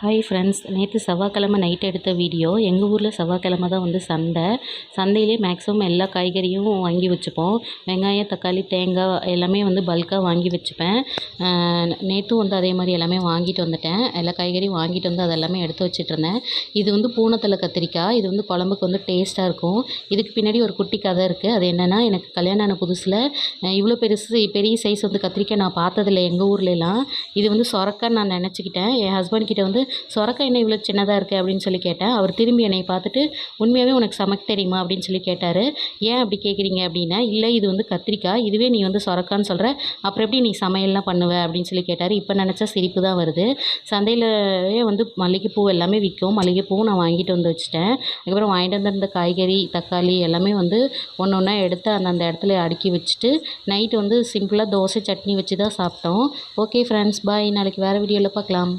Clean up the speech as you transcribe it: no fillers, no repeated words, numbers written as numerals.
Hi friends, நேற்று செவ்வாய்க்கிழமை night எடுத்த வீடியோ. எங்கள் ஊரில் செவ்வாய்க்கிழமை தான் வந்து சந்தையிலே மேக்ஸிமம் எல்லா காய்கறியும் வாங்கி வச்சுப்போம். வெங்காயம், தக்காளி, தேங்காய் எல்லாமே வந்து பல்காக வாங்கி வச்சுப்பேன். நேற்றும் வந்து அதே மாதிரி எல்லாமே வாங்கிட்டு வந்துட்டேன். எல்லா காய்கறியும் வாங்கிட்டு வந்து அதெல்லாமே எடுத்து வச்சிட்ருந்தேன். இது வந்து பூனத்தலை கத்திரிக்காய். இது வந்து குழம்புக்கு வந்து டேஸ்ட்டாக இருக்கும். இதுக்கு பின்னாடி ஒரு குட்டி கதை இருக்குது. அது என்னென்னா, எனக்கு கல்யாணம் ஆன புதுசில் இவ்வளோ பெரிய சைஸ் வந்து கத்திரிக்காய் நான் பார்த்ததில்ல எங்கள் ஊர்லலாம். இது வந்து சொரக்கான்னு நான் நினச்சிக்கிட்டேன். என் ஹஸ்பண்ட் கிட்ட வந்து சொரக்காய் என்ன இவ்வளோ சின்னதாக இருக்குது அப்படின்னு சொல்லி கேட்டேன். அவர் திரும்பி என்னை பார்த்துட்டு, உண்மையாகவே உனக்கு சமைக்க தெரியுமா அப்படின்னு சொல்லி கேட்டார். ஏன் அப்படி கேட்குறீங்க அப்படின்னா, இல்லை இது வந்து கத்திரிக்காய், இதுவே நீ வந்து சொரக்கான்னு சொல்கிற, அப்புறம் எப்படி நீ சமையல்லாம் பண்ணுவ அப்படின்னு சொல்லி கேட்டார். இப்போ நினச்சா சிரிப்பு தான் வருது. சந்தையிலவே வந்து மல்லிகைப்பூ எல்லாமே விற்கும். மல்லிகைப்பூவும் நான் வாங்கிட்டு வந்து வச்சுட்டேன். அதுக்கப்புறம் வாங்கிட்டு வந்திருந்த காய்கறி, தக்காளி எல்லாமே வந்து ஒன்று ஒன்றா எடுத்து அந்த இடத்துல அடுக்கி வச்சுட்டு, நைட்டு வந்து சிம்பிளாக தோசை சட்னி வச்சு தான் சாப்பிட்டோம். ஓகே ஃப்ரெண்ட்ஸ், பாய். நாளைக்கு வேறு வீடியோவில் பார்க்கலாம்.